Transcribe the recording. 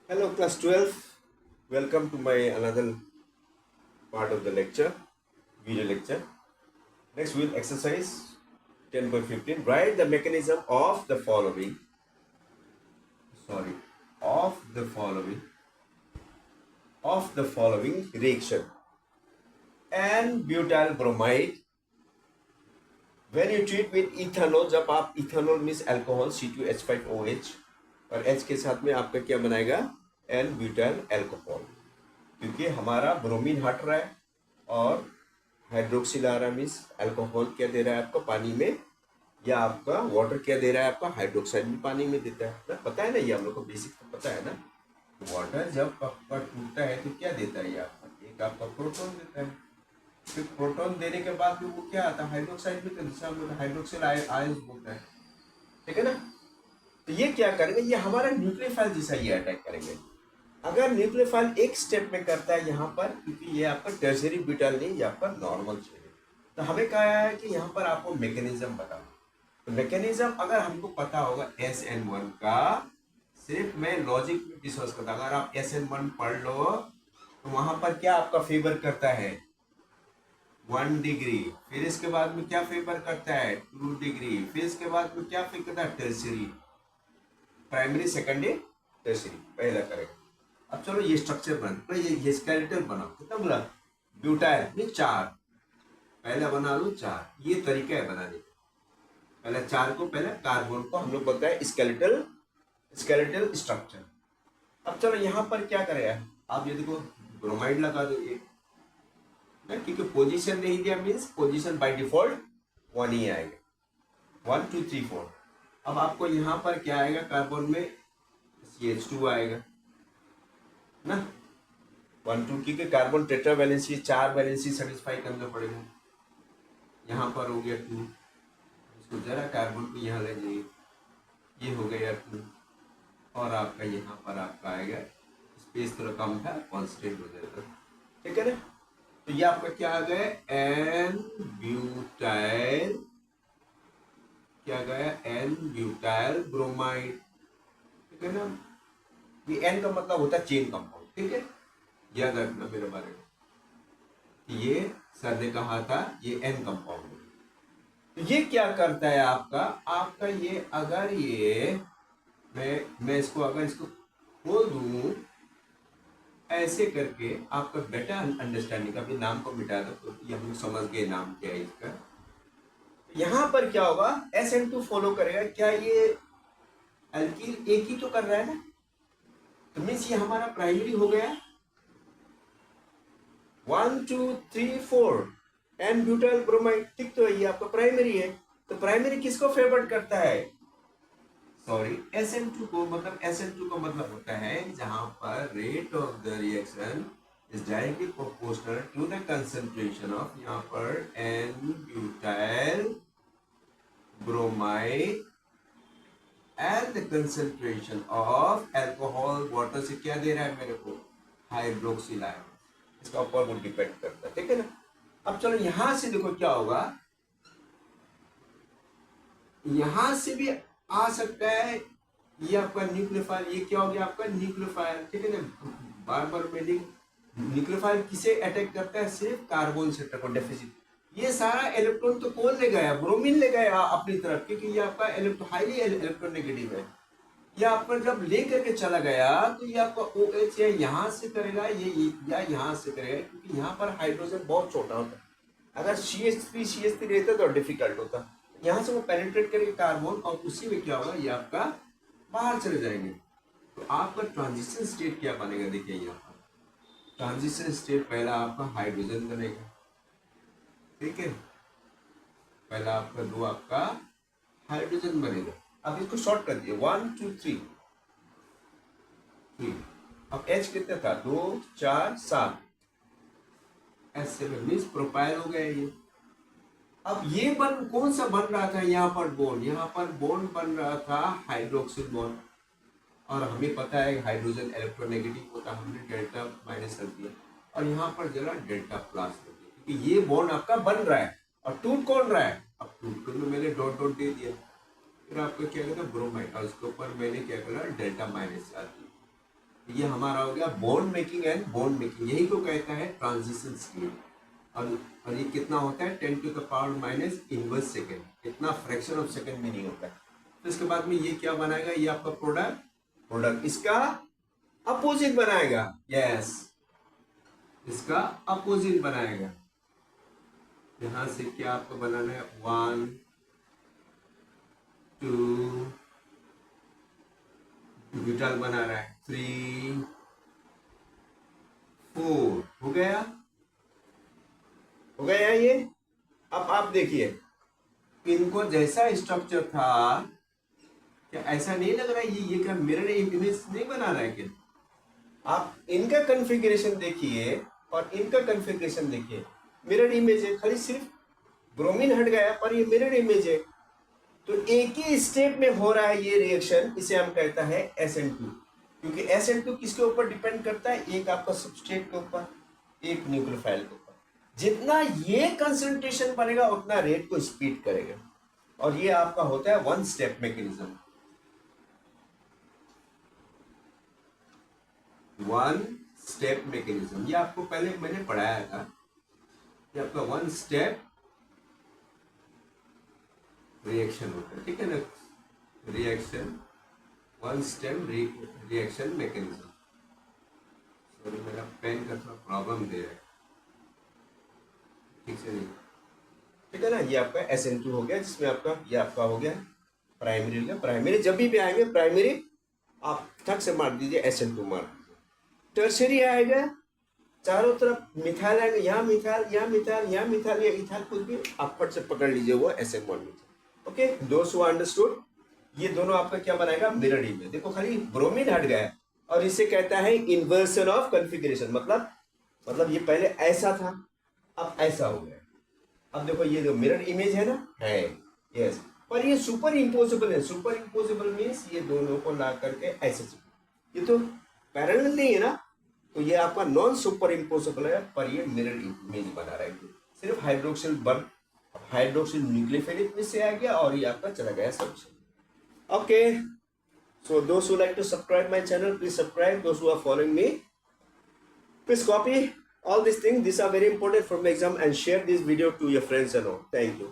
Hello, class 12. Welcome to my another part of the lecture, video lecture. Next, we'll exercise 10.15. Write the mechanism of the following. Sorry, of the following. Of the following reaction. And butyl bromide. When you treat with ethanol, जब आप ethanol means alcohol C2H5OH और H के साथ में आपका क्या बनाएगा N butyl alcohol, क्योंकि हमारा ब्रोमीन हट रहा है और हाइड्रोक्सिल आ रहा मीन्स अल्कोहल क्या दे रहा है आपको पानी में, या आपका वाटर क्या दे रहा है आपका हाइड्रोक्साइड भी पानी में देता है ना। पता है ना, ये हम लोग को बेसिक तो पता है ना। वाटर जब आपका टूटता है तो क्या देता है ये आपका, एक आपका प्रोटॉन देता है। फिर प्रोटॉन देने के बाद में वो क्या आता है हाइड्रोक्साइड में, तो जिसे हम लोग हाइड्रोक्सिल आयंस बोलते हैं, ठीक है ना। तो ये क्या करेंगे, ये हमारा न्यूक्लियोफाइल जैसा ये अटैक करेंगे। अगर न्यूक्लियोफाइल एक स्टेप में करता है यहाँ पर, क्योंकि ये आपका टर्शियरी ब्यूटाइल नहीं, ये आपका नॉर्मल चेन है, तो हमें कहा है कि यहाँ पर आपको मैकेनिज्म बताओ। तो मैकेनिज्म अगर हमको पता होगा SN1 का, सिर्फ मैं लॉजिक में विश्वास करता, अगर आप SN1 पढ़ लो तो वहां पर क्या आपका फेवर करता है 1 डिग्री, फिर इसके बाद में क्या फेवर करता है 2 डिग्री, फिर इसके बाद में क्या फेवर करता है टर्शियरी, प्राइमरी सेकेंडरी टर्शियरी, पहला करेक्ट। अब चलो ये स्ट्रक्चर बना, तो ये स्केलेटल बनाओ, कितना बोला ब्यूटाइल में 4, पहला बना लो 4, ये तरीका है बनाने का। पहले 4 को, पहले कार्बन को हम लोग बोलते हैं स्केलेटल स्ट्रक्चर। अब चलो यहाँ पर क्या करेगा, आप ये देखो ब्रोमाइड लगा दो ये ना, क्योंकि पोजीशन नहीं दिया मीन्स पोजीशन बाय डिफॉल्ट 1 ही आएगा, 1 2 3 4। अब आपको यहाँ पर क्या आएगा, कार्बन में CH2 आएगा ना, 1 2, क्योंकि carbon tetra valency 4 valency satisfy करना पड़ेगा। यहाँ पर हो गया 2, इसको जरा कार्बन को यहाँ ले जाइए, ये हो गया 2, और आपका यहाँ पर आपका आएगा, स्पेस थोड़ा कम था, कॉन्स्टेंट हो जाएगा, ठीक है ना। तो ये आपका क्या आ गया N ब्यूटाइल, क्या गया N ब्यूटाइल ब्रोमाइड, ठीक है ना। ये N का मतलब होता है चेन कंपाउंड, ठीक है, याद रखना मेरे बारे में। ये सर ने कहा था ये N कंपाउंड। तो ये क्या करता है आपका, आपका ये अगर ये मैं इसको अगर इसको खोल दूं ऐसे करके, आपका बेटा अंडरस्टैंडिंग, अभी नाम को मिटा दो तो ये हम लोग समझ गए नाम क्या है इसका। यहां पर क्या होगा, SN2 फॉलो करेगा, क्या ये अल्कील एक ही तो कर रहा है ना, तो मीन्स ये हमारा प्राइमरी हो गया 1 2 3 4 एन ब्यूटाइल ब्रोमाइड, ठीक, तो ये आपका प्राइमरी है। तो प्राइमरी किसको फेवर करता है, सॉरी SN2 को, मतलब SN2 का मतलब होता है जहां पर rate of the reaction is directly proportional to the concentration of, यहाँ पर n butyl bromide and the concentration of alcohol water से क्या दे रहा है मेरे को हाइड्रोक्सिल आयन, इसका ऊपर वो डिपेंड करता है, ठीक है ना। अब चलो यहां से देखो क्या होगा, यहां से भी आ सकता है, ये आपका न्यूक्लियोफाइल, ये क्या हो गया आपका न्यूक्लियोफाइल, ठीक है ना। बार बार में न्यूक्लियोफाइल किसे अटैक करता है, सिर्फ कार्बन सेंटर को डेफिसिट। ये सारा इलेक्ट्रॉन तो कौन ले गया, ब्रोमीन ले गया अपनी तरफ, क्योंकि ये आपका हाईली इलेक्ट्रोनेगेटिव है। ये आपका जब ले करके चला गया तो ये आपका OH या यहाँ से करेगा ये या यहाँ से करेगा, क्योंकि यहाँ पर हाइड्रोजन बहुत छोटा होता है। अगर CH3 रहता तो डिफिकल्ट होता, यहाँ से वो पेनिट्रेट करेगा कार्बन और उसी में क्या होगा, ये आपका बाहर चले जाएंगे। तो आपका ट्रांजिशन स्टेट क्या बनेगा, देखिए यहाँ पर ट्रांजिशन स्टेट पहला आपका हाइड्रोजन बनेगा, ठीक है, पहला आपका दो आपका हाइड्रोजन बनेगा। अब इसको शॉर्ट कर दिए 1 2 3 3। अब H कितना था 2 4 7, S7 मीन्स प्रोपाइल हो गया ये। अब ये बन कौन सा बन रहा था, यहाँ पर बॉन्ड, यहाँ पर बॉन्ड बन रहा था हाइड्रोक्सिल बॉन्ड, और हमें पता है हाइड्रोजन इलेक्ट्रोनेगेटिव होता, हमने डेल्टा माइनस कर दिया और यहाँ पर जरा डेल्टा प्लस कर दिया, क्योंकि ये बॉन्ड आपका बन रहा है और टूट कौन रहा है, अब टूट में मैंने डॉट डॉट दे दिया, फिर आपका क्या कहता है ब्रोमाइड, और उसके ऊपर मैंने क्या करा डेल्टा माइनस चार्ज दिया। ये हमारा हो गया bond making and bond making, यही को कहता है ट्रांजिशन स्टेट। और ये कितना होता है 10 to the power minus inverse second, इतना फ्रैक्शन ऑफ सेकेंड भी नहीं होता है। तो इसके बाद में ये क्या बनाएगा, ये आपका प्रोडक्ट इसका अपोजिट बनाएगा। यस, इसका अपोजिट बनाएगा। यहां से क्या आपको बनाना है 1 2 ब्यूटाल बना रहा है 3 4, हो गया ये। अब आप देखिए इनको जैसा स्ट्रक्चर था, क्या ऐसा नहीं लग रहा है ये क्या मिरर इमेज नहीं बना रहा है क्या? आप इनका कॉन्फ़िगरेशन देखिए और इनका कॉन्फ़िगरेशन देखिए, मिरर इमेज है, खाली सिर्फ ब्रोमीन हट गया पर ये मिरर इमेज है। तो एक ही स्टेप में हो रहा है ये रिएक्शन, इसे हम कहता है SN2। क्योंकि SN2 किसके ऊपर डिपेंड करता है, एक आपका सबस्ट्रेट के ऊपर, एक न्यूक्लियोफाइल के ऊपर। जितना ये कंसंट्रेशन बनेगा उतना रेट को स्पीड करेगा, और ये आपका होता है one step mechanism. One step mechanism, ये आपको पहले मैंने पढ़ाया था, ये आपका वन स्टेप रिएक्शन होता है, ठीक है ना, reaction, one step reaction mechanism. Sorry मेरा पेन का थोड़ा प्रॉब्लम दे रहा है, ठीक से नहीं, ठीक है ना। ये आपका SN2 हो गया, जिसमें आपका ये आपका हो गया प्राइमरी हो गया। प्राइमरी जब भी आएंगे प्राइमरी आप ठक से मार दीजिए, SN2 मार दीजिए। टर्शरी आएगा, चारों तरफ मिथाइल आएंगे, यहाँ मिथाइल, यहाँ मिथाइल, यहाँ मिथाइल, या इथाइल, कुछ भी आप फट से पकड़ लीजिए, वो SN1 में। ओके, दोस्त हु अंडरस्टूड। ये दोनों आपका क्या बनाएगा, मिरर इमेज। देखो खाली ब्रोमीन हट गया, और इसे कहता है इन्वर्सन ऑफ कॉन्फ़िगरेशन। मतलब ये पहले ऐसा था, अब ऐसा हो गया। अब देखो ये जो मिरर इमेज है ना, है यस, पर ये सुपर इम्पोसिबल है। सुपर इम्पोसिबल मीन्स ये दोनों को ला करके ऐसे, ये तो पैरेलल नहीं है ना, तो ये आपका नॉन सुपर इम्पोसिबल है, पर ये मिरर इमेज बना रहा है। सिर्फ हाइड्रोक्सिल बन, हाइड्रोक्सिल न्यूक्लियोफिलिक में से आ गया, और ये आपका चला गया सब। Okay, so those who like to subscribe my channel, please subscribe. Those who are following me, please copy all these things. These are very important for my exam, and share this video to your friends and all. Thank you.